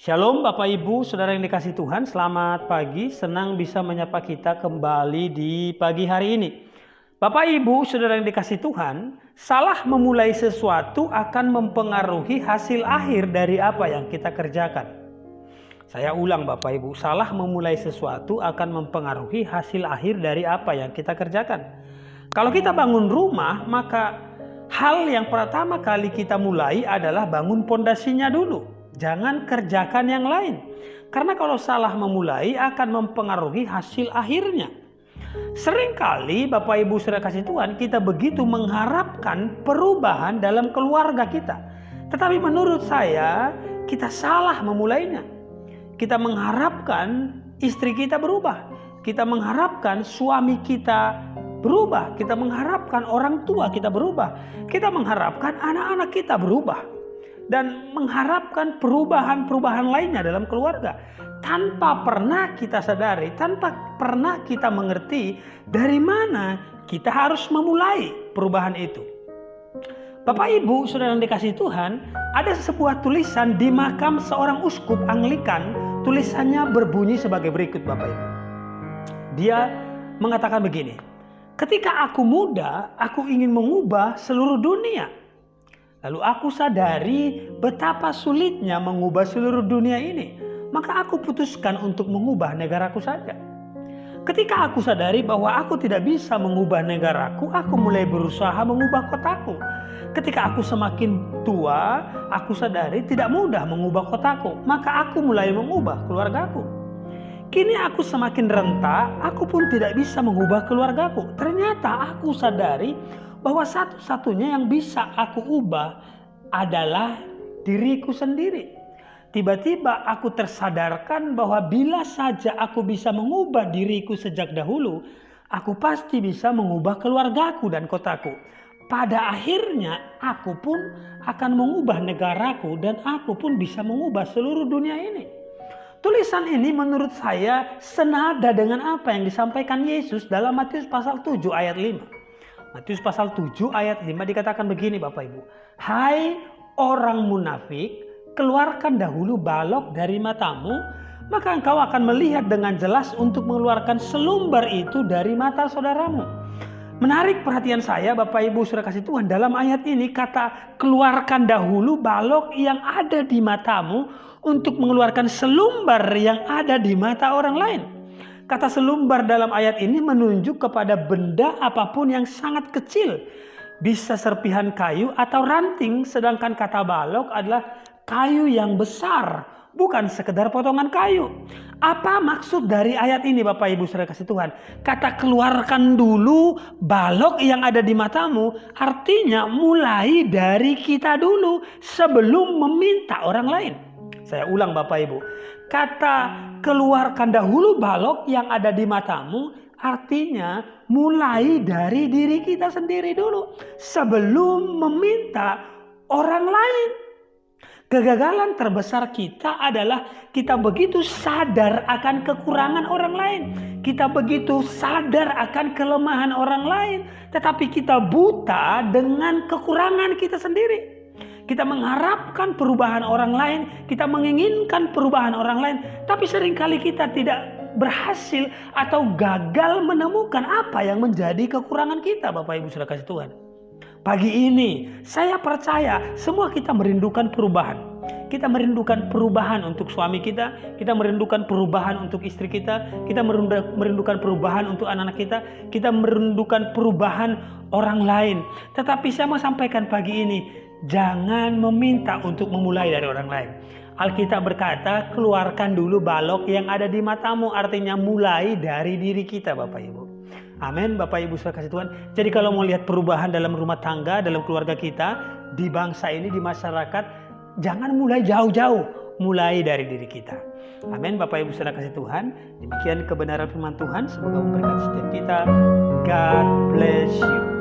Shalom Bapak Ibu, Saudara yang dikasihi Tuhan, selamat pagi, senang bisa menyapa kita kembali di pagi hari ini. Bapak Ibu, Saudara yang dikasihi Tuhan, salah memulai sesuatu akan mempengaruhi hasil akhir dari apa yang kita kerjakan. Saya ulang Bapak Ibu, salah memulai sesuatu akan mempengaruhi hasil akhir dari apa yang kita kerjakan. Kalau kita bangun rumah, maka hal yang pertama kali kita mulai adalah bangun pondasinya dulu. Jangan kerjakan yang lain. Karena kalau salah memulai akan mempengaruhi hasil akhirnya. Seringkali Bapak Ibu Saudara kasih Tuhan, kita begitu mengharapkan perubahan dalam keluarga kita. Tetapi menurut saya, kita salah memulainya. Kita mengharapkan istri kita berubah. Kita mengharapkan suami kita berubah. Kita mengharapkan orang tua kita berubah. Kita mengharapkan anak-anak kita berubah. Dan mengharapkan perubahan-perubahan lainnya dalam keluarga. Tanpa pernah kita sadari, tanpa pernah kita mengerti dari mana kita harus memulai perubahan itu. Bapak Ibu, Saudara yang dikasihi Tuhan, ada sebuah tulisan di makam seorang uskup Anglikan. Tulisannya berbunyi sebagai berikut Bapak Ibu. Dia mengatakan begini, ketika aku muda, aku ingin mengubah seluruh dunia. Lalu aku sadari betapa sulitnya mengubah seluruh dunia ini. Maka aku putuskan untuk mengubah negaraku saja. Ketika aku sadari bahwa aku tidak bisa mengubah negaraku, aku mulai berusaha mengubah kotaku. Ketika aku semakin tua, aku sadari tidak mudah mengubah kotaku. Maka aku mulai mengubah keluargaku. Kini aku semakin renta, aku pun tidak bisa mengubah keluargaku. Ternyata aku sadari bahwa satu-satunya yang bisa aku ubah adalah diriku sendiri. Tiba-tiba aku tersadarkan bahwa bila saja aku bisa mengubah diriku sejak dahulu, aku pasti bisa mengubah keluargaku dan kotaku. Pada akhirnya aku pun akan mengubah negaraku dan aku pun bisa mengubah seluruh dunia ini. Tulisan ini menurut saya senada dengan apa yang disampaikan Yesus dalam Matius pasal 7 ayat 5. Matius pasal 7 ayat 5 dikatakan begini Bapak Ibu. Hai orang munafik, keluarkan dahulu balok dari matamu, maka engkau akan melihat dengan jelas untuk mengeluarkan selumbar itu dari mata saudaramu. Menarik perhatian saya Bapak Ibu Saudara kasih Tuhan, dalam ayat ini kata keluarkan dahulu balok yang ada di matamu untuk mengeluarkan selumbar yang ada di mata orang lain. Kata selumbar dalam ayat ini menunjuk kepada benda apapun yang sangat kecil. Bisa serpihan kayu atau ranting, sedangkan kata balok adalah kayu yang besar, bukan sekedar potongan kayu. Apa maksud dari ayat ini Bapak Ibu Saudara kasih Tuhan? Kata keluarkan dulu balok yang ada di matamu, artinya mulai dari kita dulu sebelum meminta orang lain. Saya ulang Bapak Ibu. Kata keluarkan dahulu balok yang ada di matamu artinya mulai dari diri kita sendiri dulu sebelum meminta orang lain. Kegagalan terbesar kita adalah kita begitu sadar akan kekurangan orang lain. Kita begitu sadar akan kelemahan orang lain. Tetapi kita buta dengan kekurangan kita sendiri. Kita mengharapkan perubahan orang lain, kita menginginkan perubahan orang lain, tapi seringkali kita tidak berhasil atau gagal menemukan apa yang menjadi kekurangan kita Bapak Ibu Saudara kasih Tuhan. Pagi ini saya percaya semua kita merindukan perubahan. Kita merindukan perubahan untuk suami kita merindukan perubahan untuk istri kita merindukan perubahan untuk anak-anak kita merindukan perubahan orang lain. Tetapi saya mau sampaikan pagi ini, jangan meminta untuk memulai dari orang lain. Alkitab berkata, keluarkan dulu balok yang ada di matamu, artinya mulai dari diri kita Bapak Ibu. Amin Bapak Ibu Saudara kasih Tuhan. Jadi kalau mau lihat perubahan dalam rumah tangga, dalam keluarga kita, di bangsa ini, di masyarakat, jangan mulai jauh-jauh, mulai dari diri kita. Amin Bapak Ibu Saudara kasih Tuhan. Demikian kebenaran firman Tuhan, semoga memberkati setiap kita. God bless you.